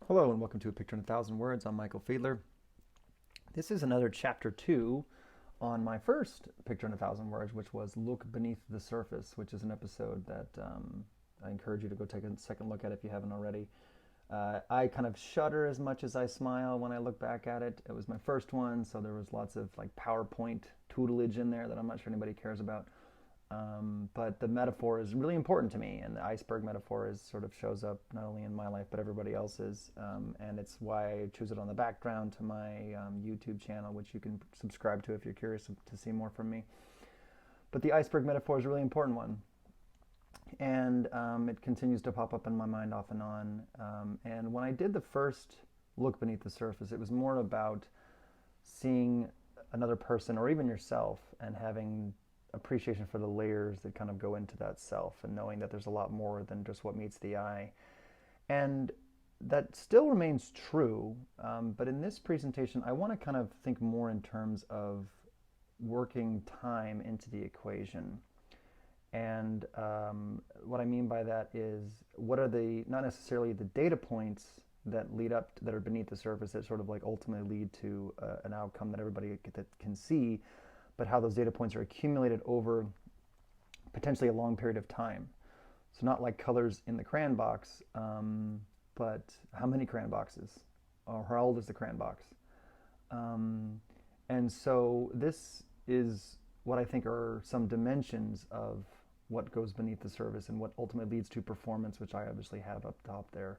Hello and welcome to A Picture in 1,000 Words. I'm Michael Fiedler. This is another chapter 2 on my first Picture in 1,000 Words, which was Look Beneath the Surface, which is an episode that I encourage you to go take a second look at if you haven't already. I kind of shudder as much as I smile when I look back at it. It was my first one, so there was lots of like PowerPoint tutelage in there that I'm not sure anybody cares about. But the metaphor is really important to me, and the iceberg metaphor is sort of shows up not only in my life but everybody else's, and it's why I choose it on the background to my YouTube channel, which you can subscribe to if you're curious to see more from me. But the iceberg metaphor is a really important one, and it continues to pop up in my mind off and on. And when I did the first look beneath the surface, it was more about seeing another person or even yourself and having appreciation for the layers that kind of go into that self and knowing that there's a lot more than just what meets the eye. And that still remains true, but in this presentation, I want to kind of think more in terms of working time into the equation. And what I mean by that is, what are the, not necessarily the data points that lead up to, that are beneath the surface that sort of like ultimately lead to an outcome that everybody can see, but how those data points are accumulated over potentially a long period of time. So not like colors in the crayon box, but how many crayon boxes, or how old is the crayon box? And so this is what I think are some dimensions of what goes beneath the surface and what ultimately leads to performance, which I obviously have up top there.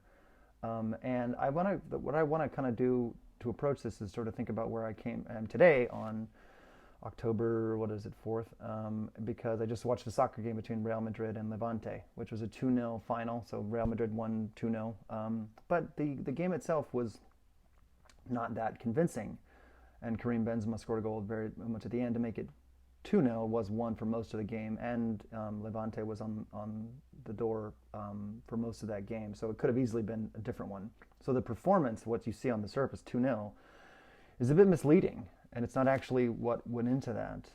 And what I want to kind of do to approach this is sort of think about where I am today on October, what is it, 4th, because I just watched a soccer game between Real Madrid and Levante, which was a 2-0 final, so Real Madrid won 2-0. But the game itself was not that convincing, and Karim Benzema scored a goal very much at the end to make it 2-0, was won for most of the game, and Levante was on the door for most of that game, so it could have easily been a different one. So the performance, what you see on the surface, 2-0, is a bit misleading, and it's not actually what went into that.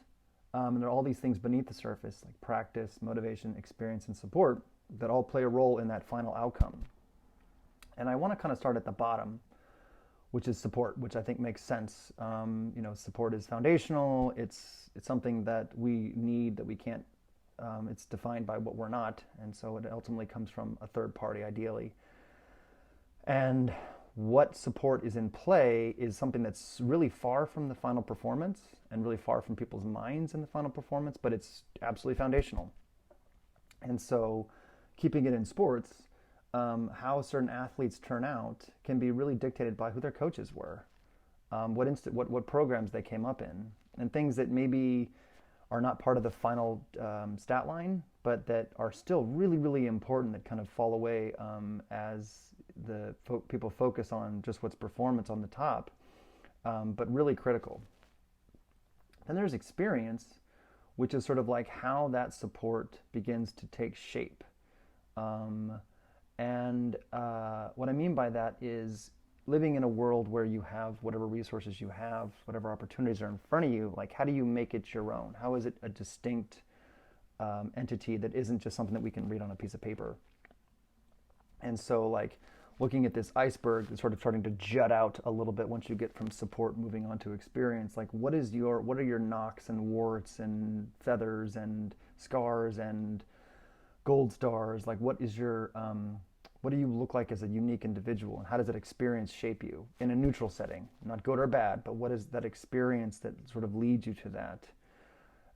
And there are all these things beneath the surface, like practice, motivation, experience, and support, that all play a role in that final outcome. And I want to kind of start at the bottom, which is support, which I think makes sense. Support is foundational. It's something that we need, that we can't. It's defined by what we're not, and so it ultimately comes from a third party, ideally. And what support is in play is something that's really far from the final performance and really far from people's minds in the final performance, but it's absolutely foundational. And so keeping it in sports, how certain athletes turn out can be really dictated by who their coaches were, what programs they came up in, and things that maybe are not part of the final stat line, but that are still really, really important, that kind of fall away as the people focus on just what's performance on the top, but really critical. Then there's experience, which is sort of like how that support begins to take shape. And what I mean by that is living in a world where you have whatever resources you have, whatever opportunities are in front of you, like how do you make it your own? How is it a distinct entity that isn't just something that we can read on a piece of paper? And so like looking at this iceberg that's sort of starting to jut out a little bit once you get from support moving on to experience, like what are your knocks and warts and feathers and scars and gold stars? Like what do you look like as a unique individual, and how does that experience shape you in a neutral setting, not good or bad, but what is that experience that sort of leads you to that?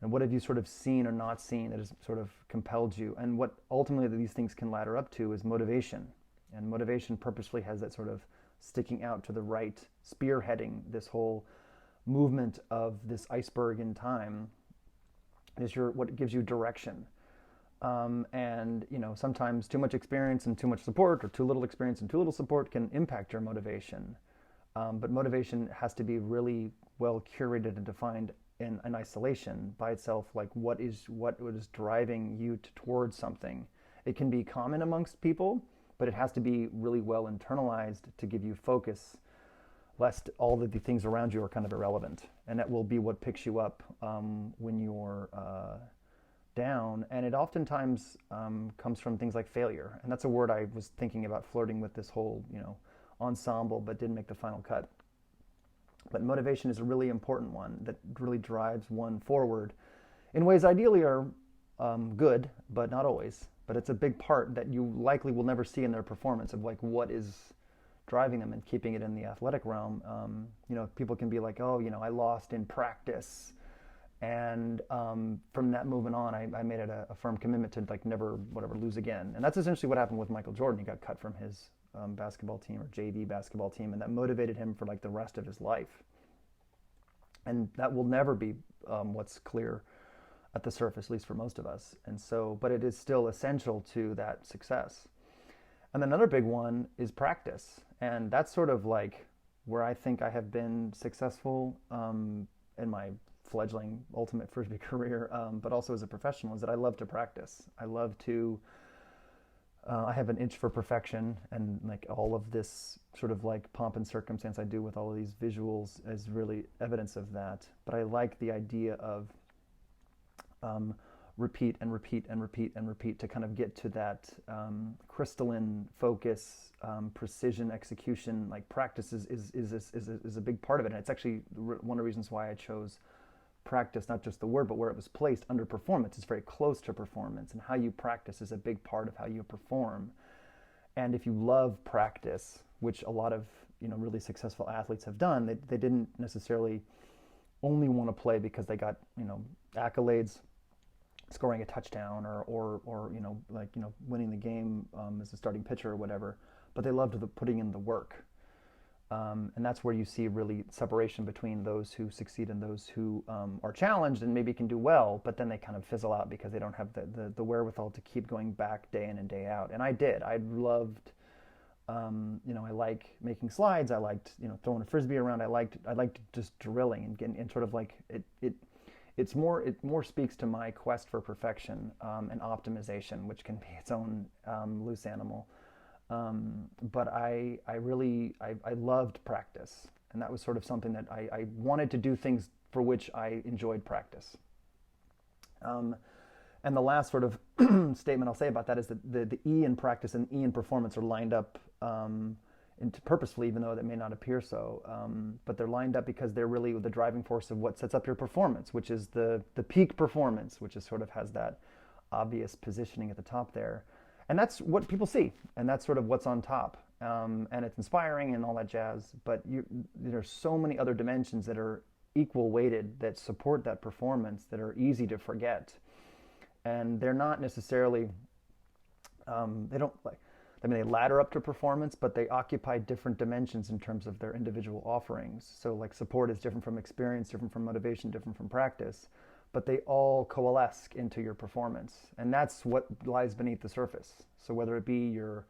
And what have you sort of seen or not seen that has sort of compelled you? And what ultimately these things can ladder up to is motivation. And motivation purposefully has that sort of sticking out to the right, spearheading this whole movement of this iceberg in time, is what gives you direction. And sometimes too much experience and too much support, or too little experience and too little support, can impact your motivation. But motivation has to be really well curated and defined in isolation by itself. Like what is driving you towards something? It can be common amongst people, but it has to be really well internalized to give you focus, lest all of the things around you are kind of irrelevant. And that will be what picks you up when you're down. And it oftentimes comes from things like failure. And that's a word I was thinking about flirting with this whole, ensemble but didn't make the final cut. But motivation is a really important one that really drives one forward in ways ideally are good, but not always. But it's a big part that you likely will never see in their performance of like what is driving them and keeping it in the athletic realm. People can be like, oh, I lost in practice. And from that movement on, I made it a firm commitment to like never, whatever, lose again. And that's essentially what happened with Michael Jordan. He got cut from his basketball team or JV basketball team, and that motivated him for like the rest of his life. And that will never be what's clear at the surface, at least for most of us. And so, but it is still essential to that success. And then another big one is practice. And that's sort of like where I think I have been successful in my fledgling ultimate frisbee career, but also as a professional, is that I love to practice. I love to, I have an itch for perfection, and like all of this sort of like pomp and circumstance I do with all of these visuals is really evidence of that. But I like the idea of repeat and repeat and repeat and repeat to kind of get to that crystalline focus, precision, execution. Like practice is a big part of it, and it's actually one of the reasons why I chose practice, not just the word, but where it was placed under performance. It's very close to performance, and how you practice is a big part of how you perform. And if you love practice, which a lot of really successful athletes have done, they didn't necessarily only want to play because they got accolades, scoring a touchdown or winning the game as a starting pitcher or whatever, but they loved putting in the work. And that's where you see really separation between those who succeed and those who are challenged and maybe can do well, but then they kind of fizzle out because they don't have the wherewithal to keep going back day in and day out. And I did. I loved, I like making slides. I liked, throwing a frisbee around. I liked just drilling and sort of like it more speaks to my quest for perfection and optimization, which can be its own loose animal. But I loved practice, and that was sort of something that I wanted to do things for which I enjoyed practice. And the last sort of statement I'll say about that is that the E in practice and E in performance are lined up purposefully, even though that may not appear so. But they're lined up because they're really the driving force of what sets up your performance, which is the peak performance, which is sort of has that obvious positioning at the top there. And that's what people see, and that's sort of what's on top. And it's inspiring and all that jazz, but there's so many other dimensions that are equal weighted that support that performance that are easy to forget. And they're not necessarily, they ladder up to performance, but they occupy different dimensions in terms of their individual offerings. So like support is different from experience, different from motivation, different from practice, but they all coalesce into your performance. And that's what lies beneath the surface. So whether it be your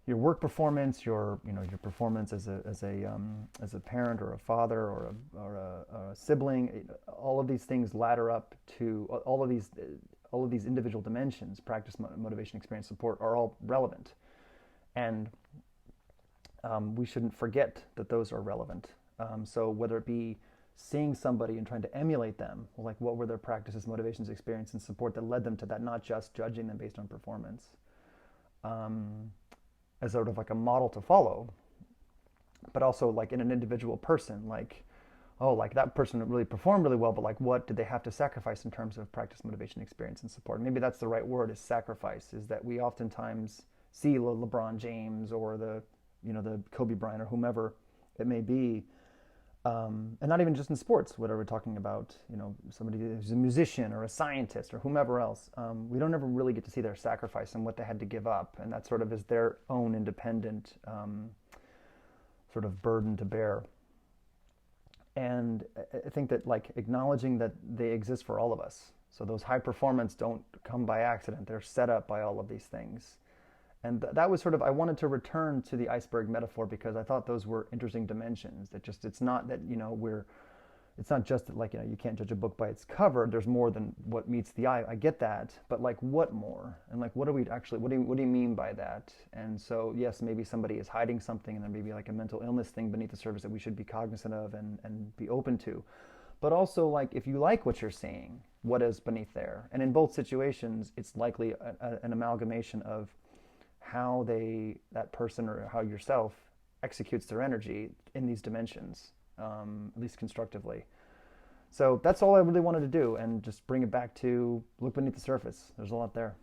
work performance, your performance as a parent or a father or a sibling, all of these things ladder up to all of these individual dimensions. Practice, motivation, experience, support are all relevant, and we shouldn't forget that those are relevant. So whether it be seeing somebody and trying to emulate them, like what were their practices, motivations, experience, and support that led them to that, not just judging them based on performance. As sort of like a model to follow, but also like in an individual person, like, oh, like that person really performed really well, but like what did they have to sacrifice in terms of practice, motivation, experience, and support? Maybe that's the right word, is sacrifice, is that we oftentimes see LeBron James or the Kobe Bryant or whomever it may be, and not even just in sports, whatever we're talking about, somebody who's a musician or a scientist or whomever else, we don't ever really get to see their sacrifice and what they had to give up, and that sort of is their own independent sort of burden to bear. And I think that like acknowledging that they exist for all of us, so those high performance don't come by accident, they're set up by all of these things. And that was sort of, I wanted to return to the iceberg metaphor because I thought those were interesting dimensions. That just, it's not that, it's not just that like, you can't judge a book by its cover. There's more than what meets the eye. I get that. But like, what more? And like, what do you mean by that? And so, yes, maybe somebody is hiding something and there may be like a mental illness thing beneath the surface that we should be cognizant of and be open to. But also like, if you like what you're seeing, what is beneath there? And in both situations, it's likely an amalgamation of how that person or how yourself executes their energy in these dimensions, at least constructively. So that's all I really wanted to do, and just bring it back to look beneath the surface. There's a lot there.